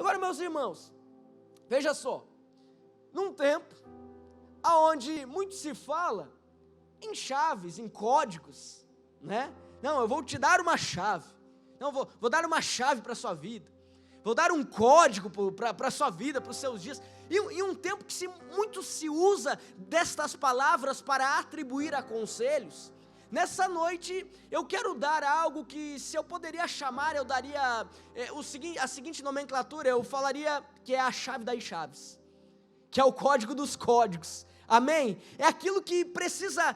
Agora, meus irmãos, veja só, num tempo onde muito se fala em chaves, em códigos, né? Não, eu vou te dar uma chave, não, vou dar uma chave para a sua vida, vou dar um código para a sua vida, para os seus dias, e um tempo que muito se usa destas palavras para atribuir a conselhos. Nessa noite, eu quero dar algo que, se eu poderia chamar, eu daria a seguinte nomenclatura, eu falaria que é a chave das chaves, que é o código dos códigos, amém? É aquilo que precisa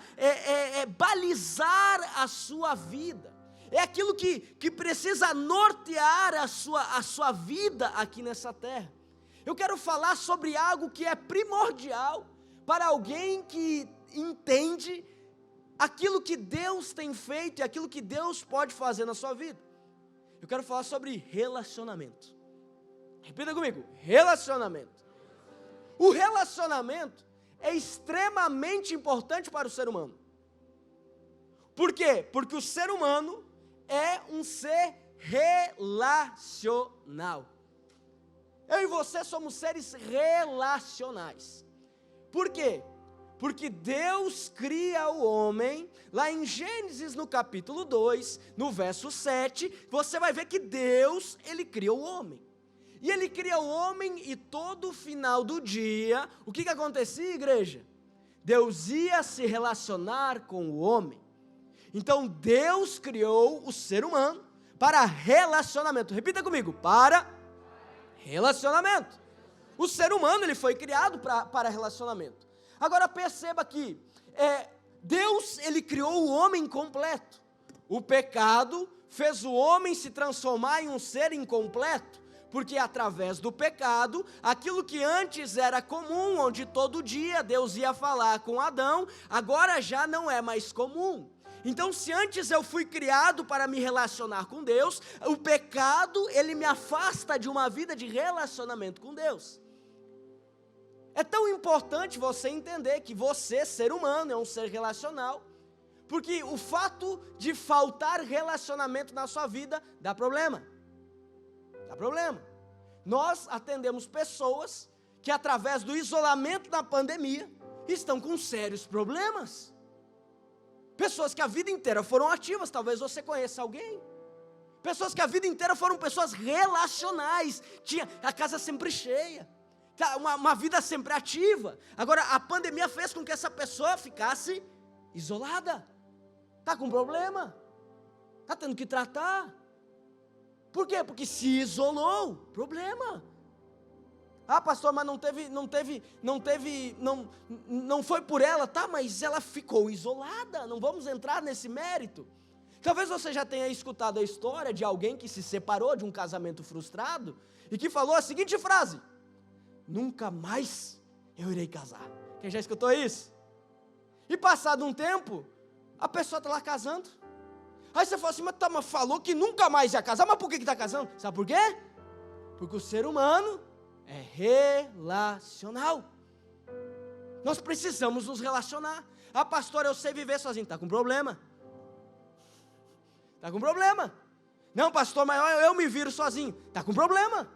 balizar a sua vida, é aquilo que precisa nortear a sua vida aqui nessa terra. Eu quero falar sobre algo que é primordial para alguém que entende aquilo que Deus tem feito e aquilo que Deus pode fazer na sua vida. Eu quero falar sobre relacionamento. Repita comigo, relacionamento. O relacionamento é extremamente importante para o ser humano. Por quê? Porque o ser humano é um ser relacional. Eu e você somos seres relacionais. Por quê? Porque Deus cria o homem, lá em Gênesis no capítulo 2, no verso 7, você vai ver que Deus, Ele cria o homem. E Ele cria o homem e todo final do dia, o que acontecia, igreja? Deus ia se relacionar com o homem. Então Deus criou o ser humano para relacionamento. Repita comigo, para relacionamento. O ser humano, ele foi criado para relacionamento. Agora perceba que Deus, Ele criou o homem completo. O pecado fez o homem se transformar em um ser incompleto, porque através do pecado, aquilo que antes era comum, onde todo dia Deus ia falar com Adão, agora já não é mais comum. Então, se antes eu fui criado para me relacionar com Deus, o pecado, ele me afasta de uma vida de relacionamento com Deus. É tão importante você entender que você, ser humano, é um ser relacional, porque o fato de faltar relacionamento na sua vida dá problema. Dá problema. Nós atendemos pessoas que, através do isolamento da pandemia, estão com sérios problemas. Pessoas que a vida inteira foram ativas, talvez você conheça alguém. Pessoas que a vida inteira foram pessoas relacionais, tinha a casa sempre cheia, uma vida sempre ativa. Agora a pandemia fez com que essa pessoa ficasse isolada. Está com problema, está tendo que tratar. Por quê? Porque se isolou, problema. Ah, pastor, mas não foi por ela, tá? Mas ela ficou isolada, não vamos entrar nesse mérito. Talvez você já tenha escutado a história de alguém que se separou de um casamento frustrado e que falou a seguinte frase: nunca mais eu irei casar. Quem já escutou isso? E passado um tempo, a pessoa está lá casando. Aí você fala assim, mas falou que nunca mais ia casar, mas por que está casando? Sabe por quê? Porque o ser humano é relacional. Nós precisamos nos relacionar. Ah, pastor, eu sei viver sozinho. Está com problema. Está com problema. Não, pastor, mas eu me viro sozinho. Está com problema.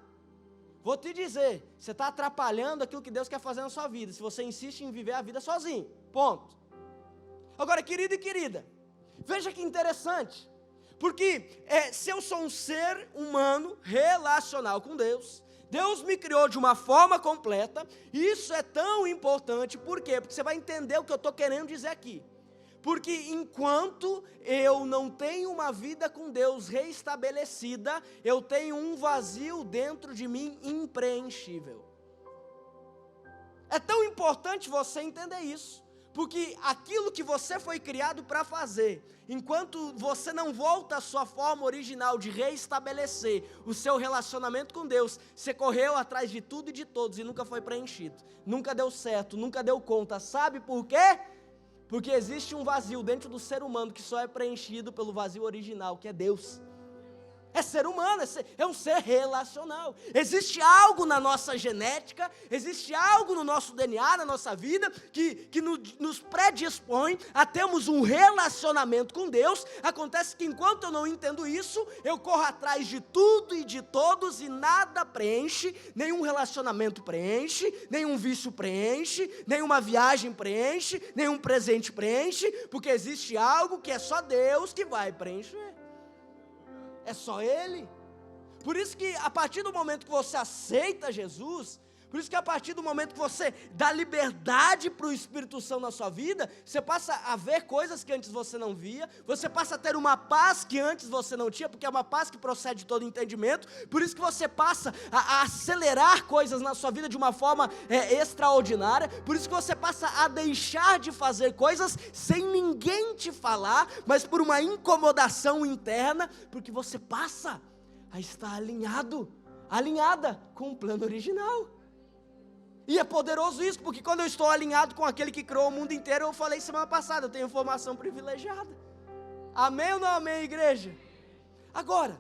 Vou te dizer, você está atrapalhando aquilo que Deus quer fazer na sua vida, se você insiste em viver a vida sozinho. Ponto. Agora, querido e querida, veja que interessante. Porque se eu sou um ser humano relacional com Deus, Deus me criou de uma forma completa, e isso é tão importante, por quê? Porque você vai entender o que eu estou querendo dizer aqui. Porque enquanto eu não tenho uma vida com Deus reestabelecida, eu tenho um vazio dentro de mim impreenchível. É tão importante você entender isso, porque aquilo que você foi criado para fazer, enquanto você não volta à sua forma original de reestabelecer o seu relacionamento com Deus, você correu atrás de tudo e de todos e nunca foi preenchido, nunca deu certo, nunca deu conta. Sabe por quê? Porque existe um vazio dentro do ser humano que só é preenchido pelo vazio original, que é Deus. É ser humano, é um ser relacional. Existe algo na nossa genética, existe algo no nosso DNA, na nossa vida, que nos predispõe a termos um relacionamento com Deus. Acontece que enquanto eu não entendo isso, eu corro atrás de tudo e de todos e nada preenche, nenhum relacionamento preenche, nenhum vício preenche, nenhuma viagem preenche, nenhum presente preenche, porque existe algo que é só Deus que vai preencher. É só Ele. Por isso que a partir do momento que você aceita Jesus, por isso que a partir do momento que você dá liberdade para o Espírito Santo na sua vida, você passa a ver coisas que antes você não via, você passa a ter uma paz que antes você não tinha, porque é uma paz que procede de todo entendimento. Por isso que você passa a acelerar coisas na sua vida de uma forma extraordinária. Por isso que você passa a deixar de fazer coisas sem ninguém te falar, mas por uma incomodação interna, porque você passa a estar alinhada com o plano original. E é poderoso isso, porque quando eu estou alinhado com aquele que criou o mundo inteiro, eu falei semana passada, eu tenho informação privilegiada. Amém ou não amém, igreja? Agora,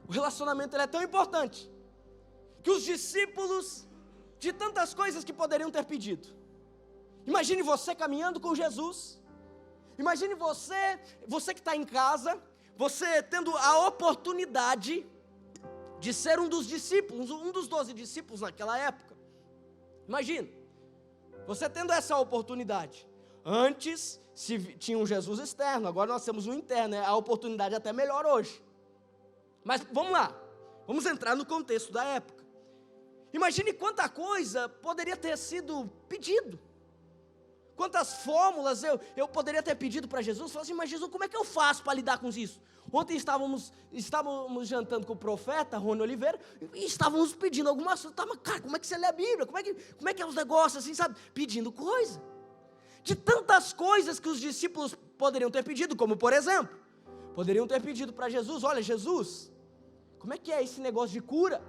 o relacionamento ele é tão importante, que os discípulos, de tantas coisas que poderiam ter pedido, imagine você caminhando com Jesus, imagine você que está em casa, você tendo a oportunidade de ser um dos discípulos, um dos 12 discípulos naquela época. Imagina, você tendo essa oportunidade. Antes tinha um Jesus externo, agora nós temos um interno, a oportunidade é até melhor hoje. Mas vamos lá, vamos entrar no contexto da época. Imagine quanta coisa poderia ter sido pedido. Quantas fórmulas eu poderia ter pedido para Jesus. Falei assim, mas Jesus, como é que eu faço para lidar com isso? Ontem estávamos jantando com o profeta Rony Oliveira, e estávamos pedindo algumas coisas. Mas cara, como é que você lê a Bíblia? Como é que é os negócios assim, sabe? Pedindo coisa. De tantas coisas que os discípulos poderiam ter pedido, como por exemplo, poderiam ter pedido para Jesus, olha Jesus, como é que é esse negócio de cura?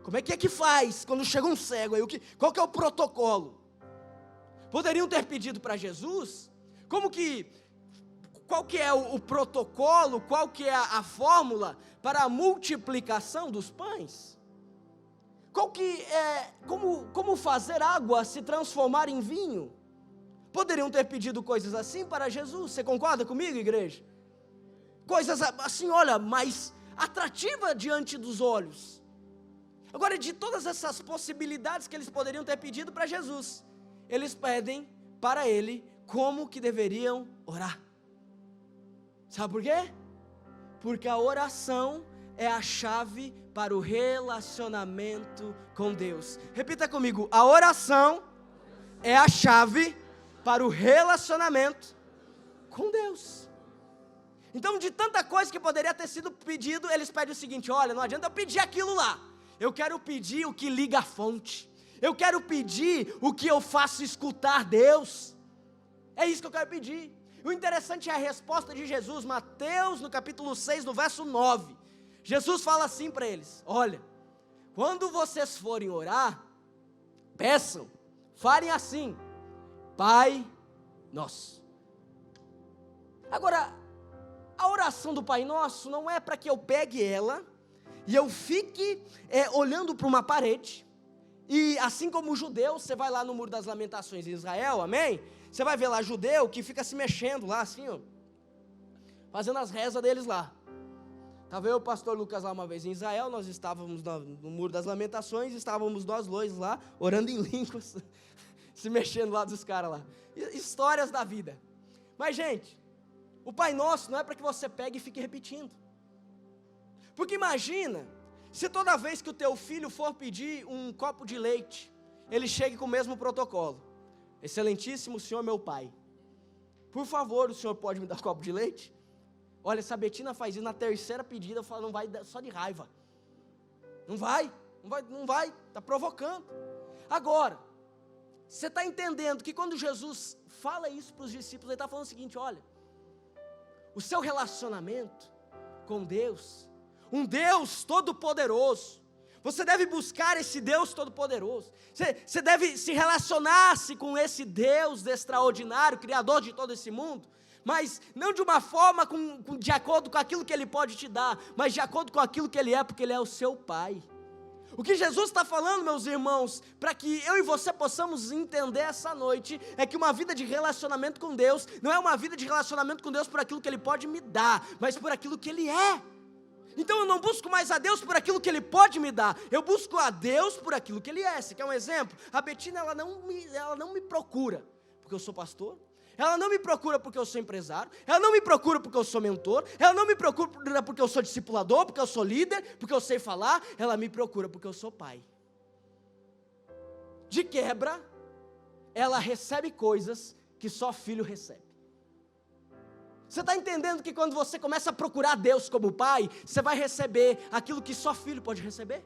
Como é que faz quando chega um cego aí? Qual que é o protocolo? Poderiam ter pedido para Jesus, qual que é o protocolo, qual que é a fórmula para a multiplicação dos pães? Como fazer água se transformar em vinho? Poderiam ter pedido coisas assim para Jesus, você concorda comigo, igreja? Coisas assim, olha, mais atrativa diante dos olhos. Agora, de todas essas possibilidades que eles poderiam ter pedido para Jesus, eles pedem para Ele como que deveriam orar. Sabe por quê? Porque a oração é a chave para o relacionamento com Deus. Repita comigo, a oração é a chave para o relacionamento com Deus. Então, de tanta coisa que poderia ter sido pedido, eles pedem o seguinte, olha, não adianta eu pedir aquilo lá, eu quero pedir o que liga a fonte. Eu quero pedir o que eu faço escutar Deus. É isso que eu quero pedir. O interessante é a resposta de Jesus, Mateus no capítulo 6, no verso 9. Jesus fala assim para eles, olha, quando vocês forem orar, peçam, falem assim, Pai Nosso. Agora, a oração do Pai Nosso não é para que eu pegue ela e eu fique olhando para uma parede. E assim como o judeu, você vai lá no Muro das Lamentações em Israel, amém? Você vai ver lá judeu que fica se mexendo lá assim, ó, fazendo as rezas deles lá. Estava eu e o pastor Lucas lá uma vez em Israel, nós estávamos no Muro das Lamentações, estávamos nós dois lá, orando em línguas, se mexendo lá dos caras lá. Histórias da vida. Mas gente, o Pai Nosso não é para que você pegue e fique repetindo. Porque imagina, se toda vez que o teu filho for pedir um copo de leite, ele chegue com o mesmo protocolo. Excelentíssimo senhor meu pai, por favor, o senhor pode me dar um copo de leite? Olha, essa Betina faz isso na terceira pedida, fala, não vai, só de raiva. Não vai, está provocando. Agora, você está entendendo que quando Jesus fala isso para os discípulos, ele está falando o seguinte, olha, o seu relacionamento com Deus, um Deus todo-poderoso, você deve buscar esse Deus todo-poderoso, você deve se relacionar-se com esse Deus extraordinário, Criador de todo esse mundo, mas não de uma forma de acordo com aquilo que Ele pode te dar, mas de acordo com aquilo que Ele é, porque Ele é o seu Pai. O que Jesus está falando, meus irmãos, para que eu e você possamos entender essa noite, é que uma vida de relacionamento com Deus, não é uma vida de relacionamento com Deus por aquilo que Ele pode me dar, mas por aquilo que Ele é. Então eu não busco mais a Deus por aquilo que Ele pode me dar, eu busco a Deus por aquilo que Ele é. Você quer um exemplo? A Betina, ela não me procura porque eu sou pastor, ela não me procura porque eu sou empresário, ela não me procura porque eu sou mentor, ela não me procura porque eu sou discipulador, porque eu sou líder, porque eu sei falar, ela me procura porque eu sou pai. De quebra, ela recebe coisas que só filho recebe. Você está entendendo que quando você começa a procurar Deus como pai, você vai receber aquilo que só filho pode receber?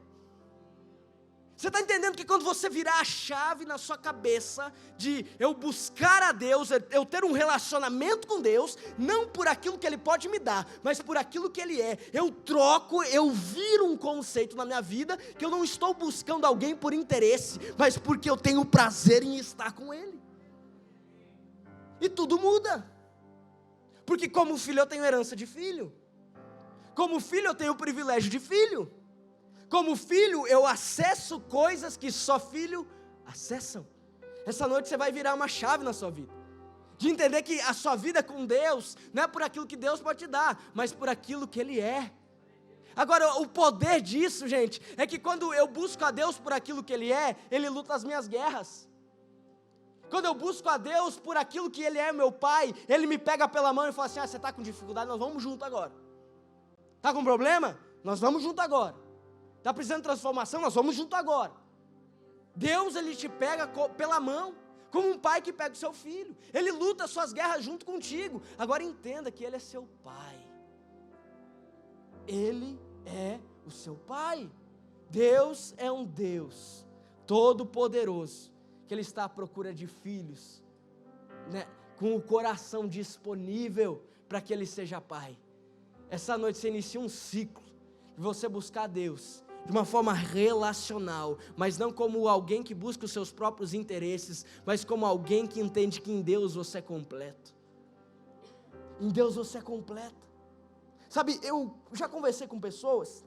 Você está entendendo que quando você virar a chave na sua cabeça de eu buscar a Deus, eu ter um relacionamento com Deus, não por aquilo que Ele pode me dar, mas por aquilo que Ele é, eu viro um conceito na minha vida, que eu não estou buscando alguém por interesse, mas porque eu tenho prazer em estar com Ele. E tudo muda. Porque como filho eu tenho herança de filho, como filho eu tenho o privilégio de filho, como filho eu acesso coisas que só filho acessam. Essa noite você vai virar uma chave na sua vida, de entender que a sua vida com Deus, não é por aquilo que Deus pode te dar, mas por aquilo que Ele é. Agora o poder disso, gente, é que quando eu busco a Deus por aquilo que Ele é, Ele luta as minhas guerras. Quando eu busco a Deus por aquilo que Ele é, meu Pai, Ele me pega pela mão e fala assim, você está com dificuldade, nós vamos junto agora. Está com problema? Nós vamos junto agora. Está precisando de transformação? Nós vamos junto agora. Deus, Ele te pega pela mão, como um pai que pega o seu filho. Ele luta as suas guerras junto contigo. Agora entenda que Ele é seu Pai. Ele é o seu Pai. Deus é um Deus todo-poderoso, que Ele está à procura de filhos, né, com o coração disponível para que Ele seja Pai. Essa noite você inicia um ciclo de você buscar Deus de uma forma relacional, mas não como alguém que busca os seus próprios interesses, mas como alguém que entende que em Deus você é completo. Em Deus você é completo. Sabe, eu já conversei com pessoas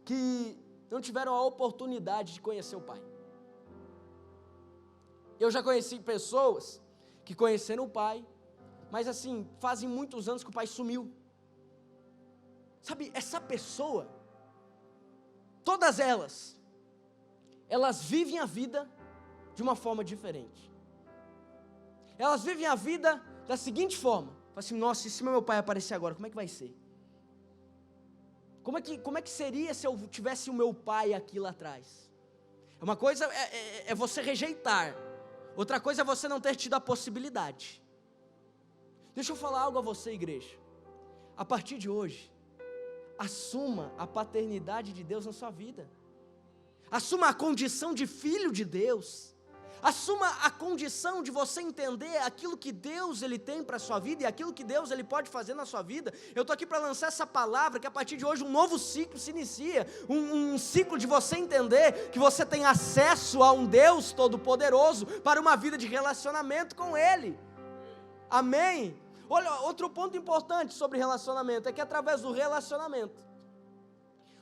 que não tiveram a oportunidade de conhecer o Pai. Eu já conheci pessoas que conheceram o Pai, mas assim, fazem muitos anos que o Pai sumiu. Sabe, essa pessoa, todas elas vivem a vida de uma forma diferente. Elas vivem a vida da seguinte forma: fala assim, nossa, e se meu pai aparecer agora, como é que vai ser? Como é que seria se eu tivesse o meu pai aqui lá atrás? Uma coisa é você rejeitar, outra coisa é você não ter tido a possibilidade. Deixa eu falar algo a você, igreja. A partir de hoje, assuma a paternidade de Deus na sua vida. Assuma a condição de filho de Deus. Assuma a condição de você entender aquilo que Deus Ele tem para a sua vida e aquilo que Deus Ele pode fazer na sua vida. Eu estou aqui para lançar essa palavra, que a partir de hoje um novo ciclo se inicia, um ciclo de você entender que você tem acesso a um Deus Todo-Poderoso para uma vida de relacionamento com Ele. Amém? Olha, outro ponto importante sobre relacionamento é que através do relacionamento,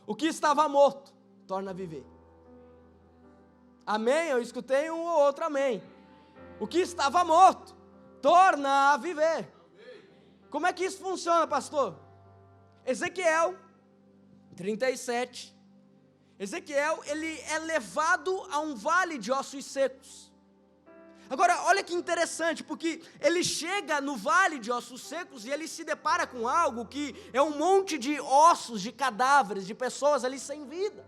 o que estava morto torna a viver. Amém? Eu escutei um ou outro amém. O que estava morto torna a viver. Como é que isso funciona, pastor? Ezequiel 37. Ezequiel, ele é levado a um vale de ossos secos. Agora, olha que interessante, porque ele chega no vale de ossos secos e ele se depara com algo que é um monte de ossos, de cadáveres, de pessoas ali sem vida.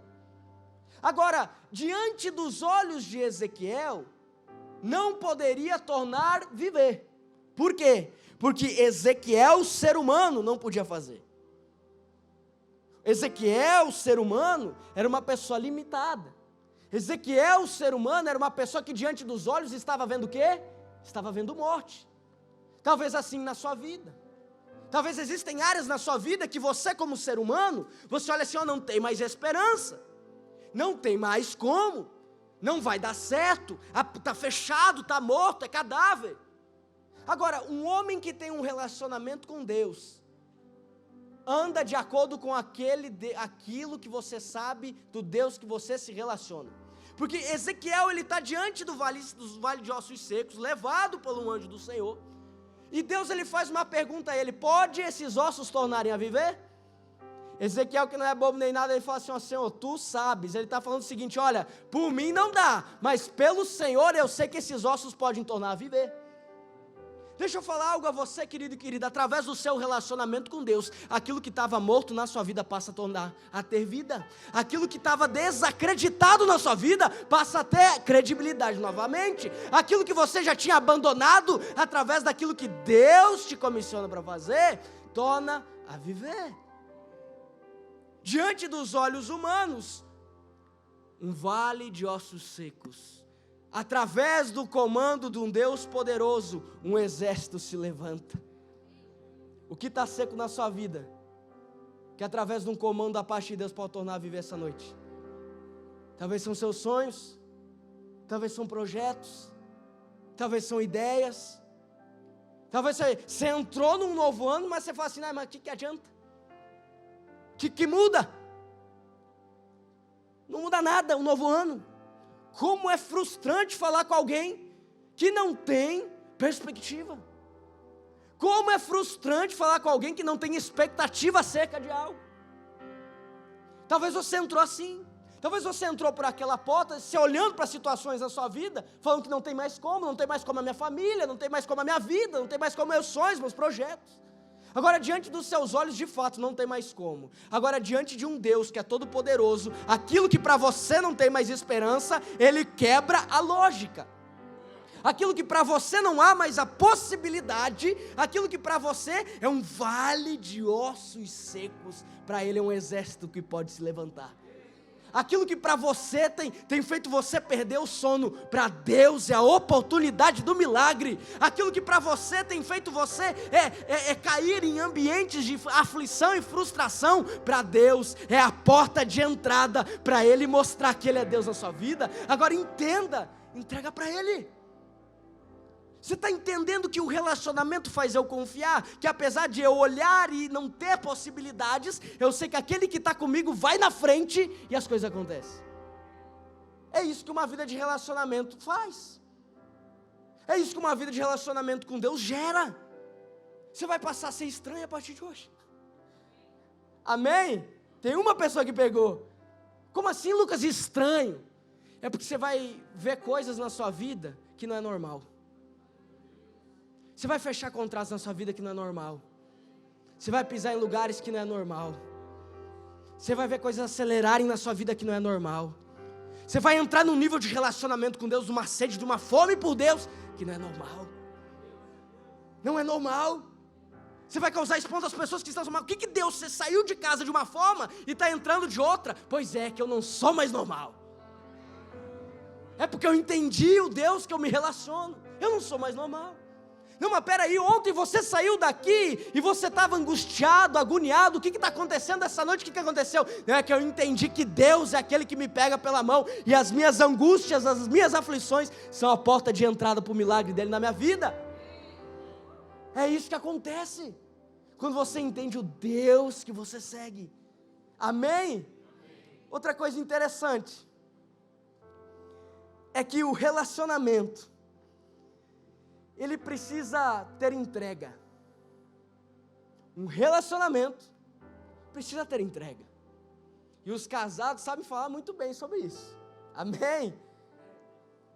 Agora, diante dos olhos de Ezequiel, não poderia tornar viver. Por quê? Porque Ezequiel, ser humano, não podia fazer. Ezequiel, ser humano, era uma pessoa limitada. Ezequiel, ser humano, era uma pessoa que diante dos olhos estava vendo o quê? Estava vendo morte. Talvez assim na sua vida. Talvez existem áreas na sua vida que você, como ser humano, você olha assim, não tem mais esperança. Não tem mais como, não vai dar certo, está fechado, está morto, é cadáver. Agora, um homem que tem um relacionamento com Deus, anda de acordo com aquilo que você sabe do Deus que você se relaciona. Porque Ezequiel, ele está diante do vale de ossos secos, levado por um anjo do Senhor. E Deus, ele faz uma pergunta a ele: pode esses ossos tornarem a viver? Ezequiel, que não é bobo nem nada, ele fala assim: ó, Senhor, tu sabes. Ele está falando o seguinte: olha, por mim não dá, mas pelo Senhor eu sei que esses ossos podem tornar a viver. Deixa eu falar algo a você, querido e querida. Através do seu relacionamento com Deus, aquilo que estava morto na sua vida passa a ter vida. Aquilo que estava desacreditado na sua vida passa a ter credibilidade novamente. Aquilo que você já tinha abandonado, através daquilo que Deus te comissiona para fazer, torna a viver. Diante dos olhos humanos, um vale de ossos secos. Através do comando de um Deus poderoso, um exército se levanta. O que está seco na sua vida, que através de um comando da parte de Deus pode tornar a viver essa noite? Talvez são seus sonhos, talvez são projetos, talvez são ideias. Talvez você entrou num novo ano, mas você fala assim: mas o que adianta? O que muda? Não muda nada um novo ano. Como é frustrante falar com alguém que não tem perspectiva. Como é frustrante falar com alguém que não tem expectativa acerca de algo. Talvez você entrou assim. Talvez você entrou por aquela porta, se olhando para situações da sua vida, falando que não tem mais como a minha família, não tem mais como a minha vida, não tem mais como meus sonhos, meus projetos. Agora, diante dos seus olhos, de fato, não tem mais como. Agora, diante de um Deus que é todo poderoso, aquilo que para você não tem mais esperança, Ele quebra a lógica. Aquilo que para você não há mais a possibilidade, aquilo que para você é um vale de ossos secos, para Ele é um exército que pode se levantar. Aquilo que para você tem feito você perder o sono, para Deus é a oportunidade do milagre. Aquilo que para você tem feito você cair em ambientes de aflição e frustração, para Deus é a porta de entrada, para Ele mostrar que Ele é Deus na sua vida. Agora entenda, entrega para Ele. Você está entendendo que o relacionamento faz eu confiar? Que apesar de eu olhar e não ter possibilidades, eu sei que aquele que está comigo vai na frente e as coisas acontecem. É isso que uma vida de relacionamento faz. É isso que uma vida de relacionamento com Deus gera. Você vai passar a ser estranho a partir de hoje. Amém? Tem uma pessoa que pegou. Como assim, Lucas, estranho? É porque você vai ver coisas na sua vida que não é normal. Você vai fechar contratos na sua vida que não é normal. Você vai pisar em lugares que não é normal. Você vai ver coisas acelerarem na sua vida que não é normal. Você vai entrar num nível de relacionamento com Deus, uma sede, de uma fome por Deus, que não é normal. Não é normal. Você vai causar espanto às pessoas que estão falando: o que Deus, você saiu de casa de uma forma e está entrando de outra? Pois é, que eu não sou mais normal. É porque eu entendi o Deus que eu me relaciono. Eu não sou mais normal. Não, mas peraí, ontem você saiu daqui e você estava angustiado, agoniado, o que está acontecendo essa noite? O que aconteceu? Não, é que eu entendi que Deus é aquele que me pega pela mão, e as minhas angústias, as minhas aflições, são a porta de entrada para o milagre dele na minha vida. É isso que acontece, quando você entende o Deus que você segue. Amém? Outra coisa interessante, é que o relacionamento, ele precisa ter entrega. Um relacionamento precisa ter entrega. E os casados sabem falar muito bem sobre isso. Amém?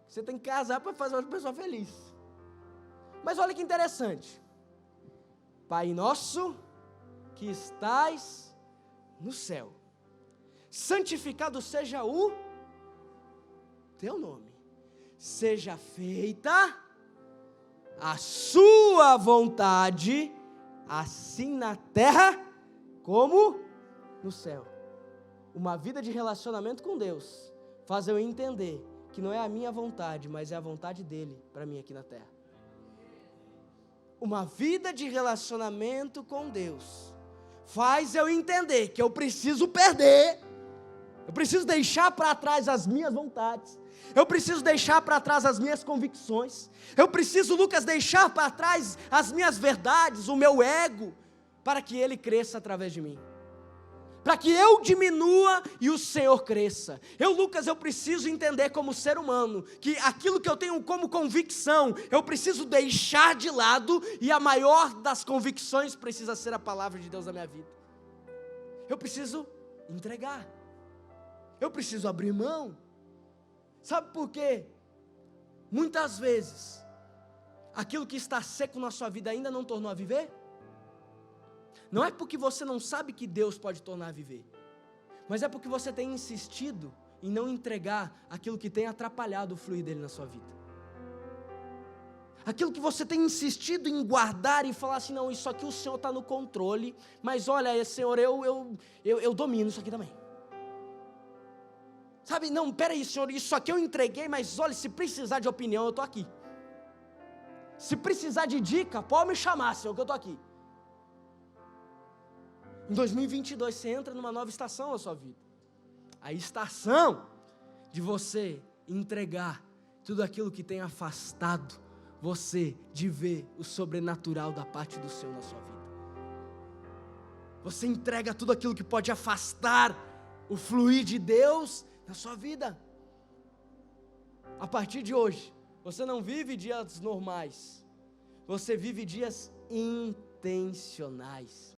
Você tem que casar para fazer outra pessoa feliz. Mas olha que interessante. Pai nosso que estais no céu, santificado seja o teu nome. Seja feita a sua vontade, assim na terra como no céu. Uma vida de relacionamento com Deus faz eu entender que não é a minha vontade, mas é a vontade dele para mim aqui na terra. Uma vida de relacionamento com Deus faz eu entender que eu preciso perder Eu preciso deixar para trás as minhas vontades. Eu preciso deixar para trás as minhas convicções. Eu preciso, Lucas, deixar para trás as minhas verdades, o meu ego, para que Ele cresça através de mim. Para que eu diminua e o Senhor cresça. Lucas, eu preciso entender como ser humano, que aquilo que eu tenho como convicção, eu preciso deixar de lado, e a maior das convicções precisa ser a palavra de Deus na minha vida. Eu preciso entregar. Eu preciso abrir mão. Sabe por quê? Muitas vezes, aquilo que está seco na sua vida ainda não tornou a viver? Não é porque você não sabe que Deus pode tornar a viver, mas é porque você tem insistido em não entregar aquilo que tem atrapalhado o fluir dele na sua vida. Aquilo que você tem insistido em guardar e falar assim, não, isso aqui o Senhor está no controle, mas olha, Senhor, eu domino isso aqui também. Sabe, não, peraí, Senhor, isso aqui eu entreguei, mas olha, se precisar de opinião, eu estou aqui. Se precisar de dica, pode me chamar, Senhor, que eu estou aqui. Em 2022, você entra numa nova estação na sua vida. A estação de você entregar tudo aquilo que tem afastado você de ver o sobrenatural da parte do Senhor na sua vida. Você entrega tudo aquilo que pode afastar o fluir de Deus na sua vida. A partir de hoje, você não vive dias normais, você vive dias intencionais.